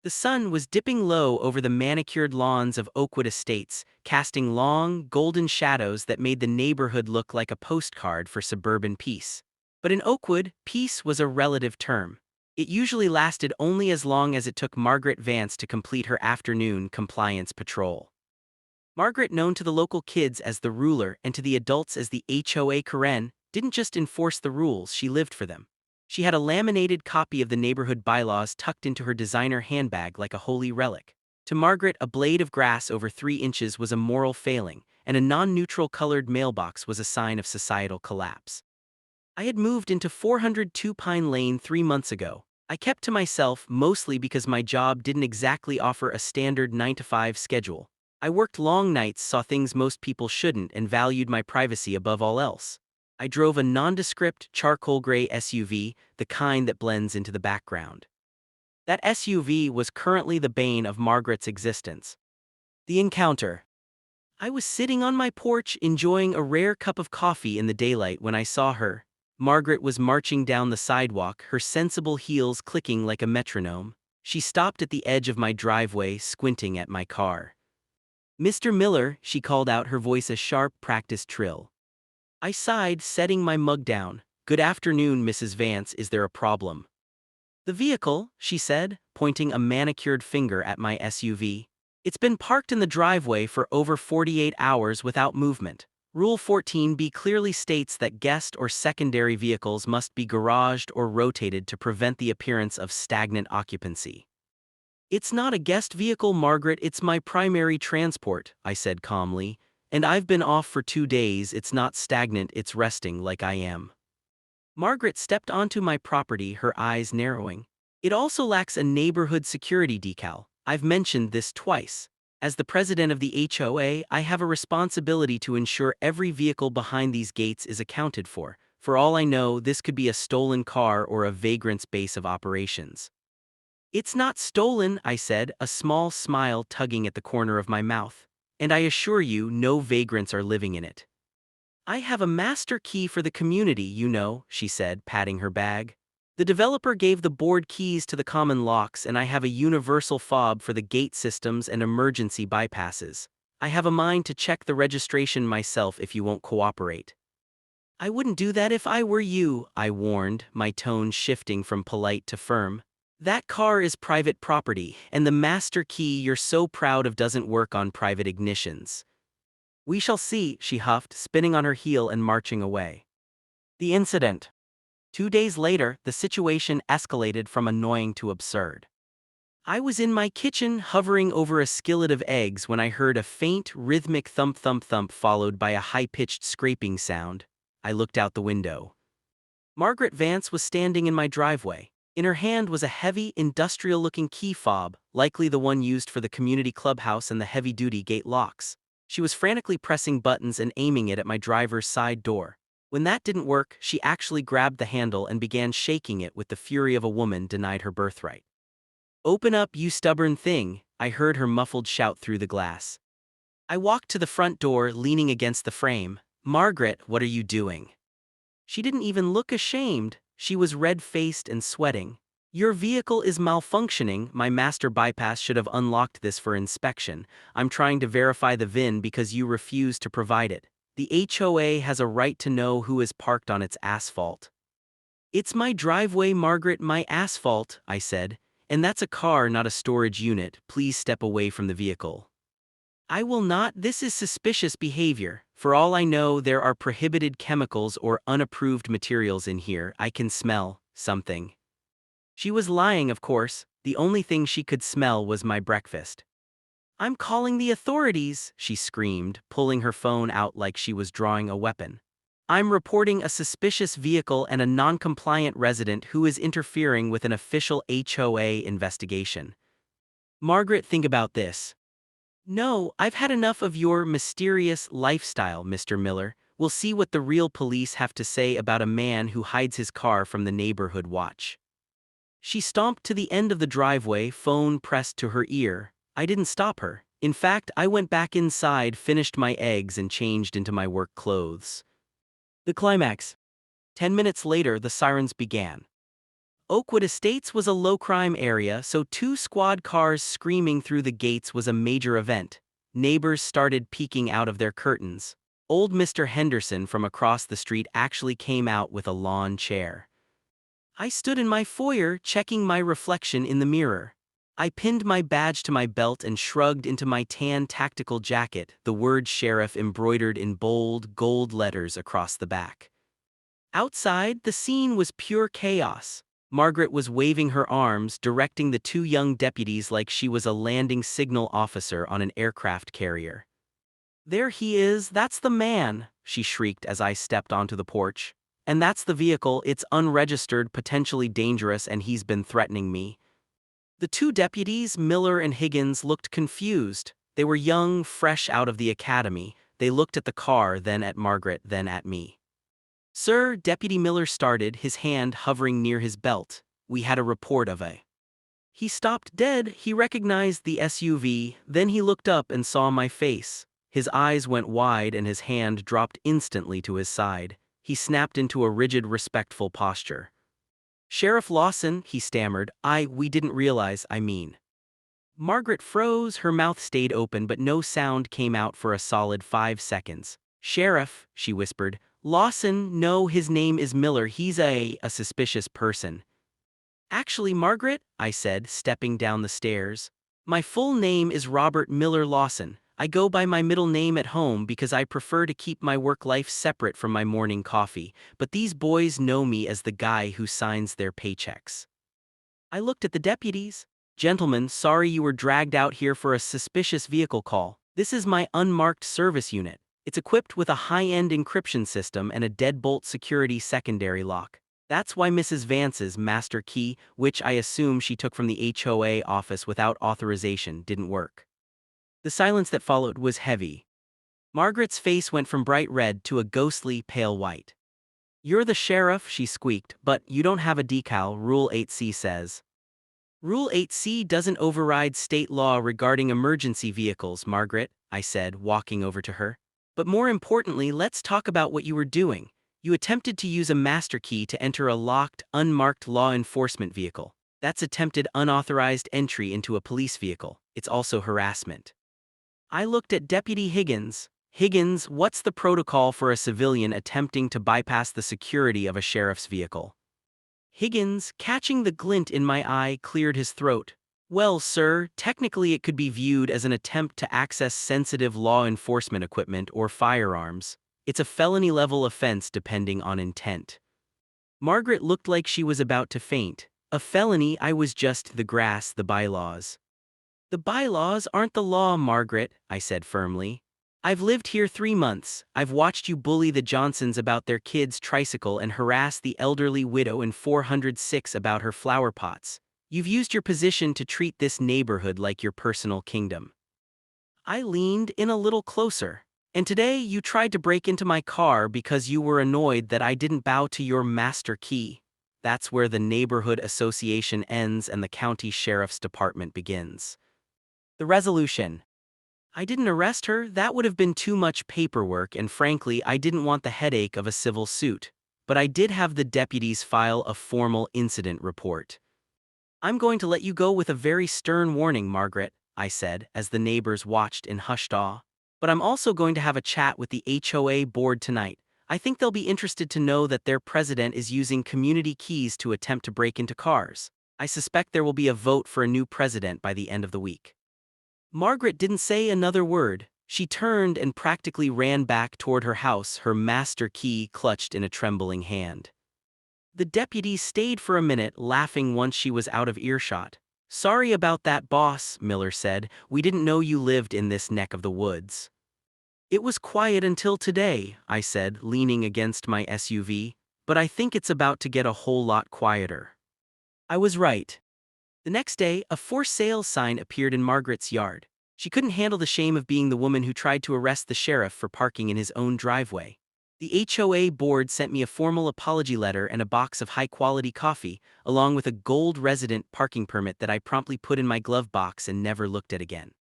The sun was dipping low over the manicured lawns of Oakwood Estates, casting long, golden shadows that made the neighborhood look like a postcard for suburban peace. But in Oakwood, peace was a relative term. It usually lasted only as long as it took Margaret Vance to complete her afternoon compliance patrol. Margaret, known to the local kids as the ruler and to the adults as the HOA Karen, didn't just enforce the rules, she lived for them. She had a laminated copy of the neighborhood bylaws tucked into her designer handbag like a holy relic. To Margaret, a blade of grass over 3 inches was a moral failing, and a non-neutral colored mailbox was a sign of societal collapse. I had moved into 402 Pine Lane 3 months ago. I kept to myself mostly because my job didn't exactly offer a standard 9-to-5 schedule. I worked long nights, saw things most people shouldn't, and valued my privacy above all else. I drove a nondescript charcoal gray SUV, the kind that blends into the background. That SUV was currently the bane of Margaret's existence. The encounter. I was sitting on my porch enjoying a rare cup of coffee in the daylight when I saw her. Margaret was marching down the sidewalk, her sensible heels clicking like a metronome. She stopped at the edge of my driveway, squinting at my car. "Mr. Miller," she called out, her voice a sharp, practiced trill. I sighed, setting my mug down. "Good afternoon, Mrs. Vance, is there a problem?" "The vehicle," she said, pointing a manicured finger at my SUV. "It's been parked in the driveway for over 48 hours without movement. Rule 14b clearly states that guest or secondary vehicles must be garaged or rotated to prevent the appearance of stagnant occupancy." "It's not a guest vehicle, Margaret, it's my primary transport," I said calmly. "And I've been off for 2 days, it's not stagnant, it's resting like I am." Margaret stepped onto my property, her eyes narrowing. "It also lacks a neighborhood security decal. I've mentioned this twice. As the president of the HOA, I have a responsibility to ensure every vehicle behind these gates is accounted for. For all I know, this could be a stolen car or a vagrant's base of operations." "It's not stolen," I said, a small smile tugging at the corner of my mouth. "And I assure you, no vagrants are living in it." "I have a master key for the community, you know," she said, patting her bag. "The developer gave the board keys to the common locks, and I have a universal fob for the gate systems and emergency bypasses. I have a mind to check the registration myself if you won't cooperate." "I wouldn't do that if I were you," I warned, my tone shifting from polite to firm. "That car is private property, and the master key you're so proud of doesn't work on private ignitions." "We shall see," she huffed, spinning on her heel and marching away. The incident. 2 days later, the situation escalated from annoying to absurd. I was in my kitchen hovering over a skillet of eggs when I heard a faint, rhythmic thump thump thump followed by a high-pitched scraping sound. I looked out the window. Margaret Vance was standing in my driveway. In her hand was a heavy, industrial-looking key fob, likely the one used for the community clubhouse and the heavy-duty gate locks. She was frantically pressing buttons and aiming it at my driver's side door. When that didn't work, she actually grabbed the handle and began shaking it with the fury of a woman denied her birthright. "Open up, you stubborn thing," I heard her muffled shout through the glass. I walked to the front door, leaning against the frame. "Margaret, what are you doing?" She didn't even look ashamed. She was red-faced and sweating. "Your vehicle is malfunctioning. My master bypass should have unlocked this for inspection. I'm trying to verify the VIN because you refuse to provide it. The HOA has a right to know who is parked on its asphalt." "It's my driveway, Margaret, my asphalt," I said. "And that's a car, not a storage unit. Please step away from the vehicle." "I will not. This is suspicious behavior. For all I know, there are prohibited chemicals or unapproved materials in here. I can smell something." She was lying, of course. The only thing she could smell was my breakfast. "I'm calling the authorities," she screamed, pulling her phone out like she was drawing a weapon. "I'm reporting a suspicious vehicle and a non-compliant resident who is interfering with an official HOA investigation." "Margaret, think about this." "No, I've had enough of your mysterious lifestyle, Mr. Miller. We'll see what the real police have to say about a man who hides his car from the neighborhood watch." She stomped to the end of the driveway, phone pressed to her ear. I didn't stop her. In fact, I went back inside, finished my eggs, and changed into my work clothes. The climax. 10 minutes later, the sirens began. Oakwood Estates was a low-crime area, so 2 squad cars screaming through the gates was a major event. Neighbors started peeking out of their curtains. Old Mr. Henderson from across the street actually came out with a lawn chair. I stood in my foyer checking my reflection in the mirror. I pinned my badge to my belt and shrugged into my tan tactical jacket, the word sheriff embroidered in bold, gold letters across the back. Outside, the scene was pure chaos. Margaret was waving her arms, directing the 2 young deputies like she was a landing signal officer on an aircraft carrier. "There he is, that's the man," she shrieked as I stepped onto the porch. "And that's the vehicle, it's unregistered, potentially dangerous, and he's been threatening me." The 2 deputies, Miller and Higgins, looked confused. They were young, fresh out of the academy. They looked at the car, then at Margaret, then at me. "Sir," Deputy Miller started, his hand hovering near his belt, "we had a report of a..." He stopped dead. He recognized the SUV, then he looked up and saw my face. His eyes went wide and his hand dropped instantly to his side. He snapped into a rigid, respectful posture. "Sheriff Lawson," he stammered, we didn't realize, I mean." Margaret froze, her mouth stayed open but no sound came out for a solid 5 seconds. "Sheriff," she whispered. "Lawson, no, his name is Miller, he's a suspicious person." "Actually, Margaret," I said, stepping down the stairs, "my full name is Robert Miller Lawson. I go by my middle name at home because I prefer to keep my work life separate from my morning coffee, but these boys know me as the guy who signs their paychecks." I looked at the deputies. "Gentlemen, sorry you were dragged out here for a suspicious vehicle call. This is my unmarked service unit. It's equipped with a high-end encryption system and a deadbolt security secondary lock. That's why Mrs. Vance's master key, which I assume she took from the HOA office without authorization, didn't work." The silence that followed was heavy. Margaret's face went from bright red to a ghostly pale white. "You're the sheriff," she squeaked, "but you don't have a decal, Rule 8C says." "Rule 8C doesn't override state law regarding emergency vehicles, Margaret," I said, walking over to her. "But more importantly, let's talk about what you were doing. You attempted to use a master key to enter a locked, unmarked law enforcement vehicle. That's attempted unauthorized entry into a police vehicle. It's also harassment." I looked at Deputy Higgins. "Higgins, what's the protocol for a civilian attempting to bypass the security of a sheriff's vehicle?" Higgins, catching the glint in my eye, cleared his throat. "Well, sir, technically it could be viewed as an attempt to access sensitive law enforcement equipment or firearms. It's a felony-level offense depending on intent." Margaret looked like she was about to faint. "A felony? I was just the grass, the bylaws." "The bylaws aren't the law, Margaret," I said firmly. "I've lived here 3 months. I've watched you bully the Johnsons about their kid's tricycle and harass the elderly widow in 406 about her flower pots. You've used your position to treat this neighborhood like your personal kingdom." I leaned in a little closer. "And today you tried to break into my car because you were annoyed that I didn't bow to your master key. That's where the neighborhood association ends and the county sheriff's department begins." The resolution. I didn't arrest her, that would have been too much paperwork, and frankly, I didn't want the headache of a civil suit. But I did have the deputies file a formal incident report. "I'm going to let you go with a very stern warning, Margaret," I said, as the neighbors watched in hushed awe. "But I'm also going to have a chat with the HOA board tonight. I think they'll be interested to know that their president is using community keys to attempt to break into cars. I suspect there will be a vote for a new president by the end of the week." Margaret didn't say another word. She turned and practically ran back toward her house, her master key clutched in a trembling hand. The deputy stayed for a minute, laughing once she was out of earshot. "Sorry about that, boss," Miller said. "We didn't know you lived in this neck of the woods." "It was quiet until today," I said, leaning against my SUV, "but I think it's about to get a whole lot quieter." I was right. The next day, a for sale sign appeared in Margaret's yard. She couldn't handle the shame of being the woman who tried to arrest the sheriff for parking in his own driveway. The HOA board sent me a formal apology letter and a box of high-quality coffee, along with a gold resident parking permit that I promptly put in my glove box and never looked at again.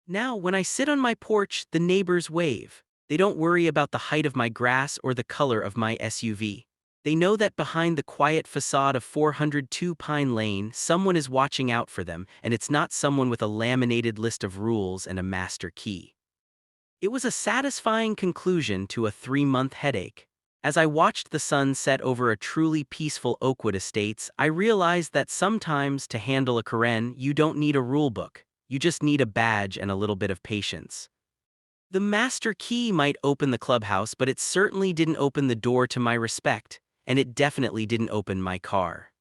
Now, when I sit on my porch, the neighbors wave. They don't worry about the height of my grass or the color of my SUV. They know that behind the quiet facade of 402 Pine Lane, someone is watching out for them, and it's not someone with a laminated list of rules and a master key. It was a satisfying conclusion to a 3-month headache. As I watched the sun set over a truly peaceful Oakwood Estates, I realized that sometimes to handle a Karen, you don't need a rulebook. You just need a badge and a little bit of patience. The master key might open the clubhouse, but it certainly didn't open the door to my respect, and it definitely didn't open my car.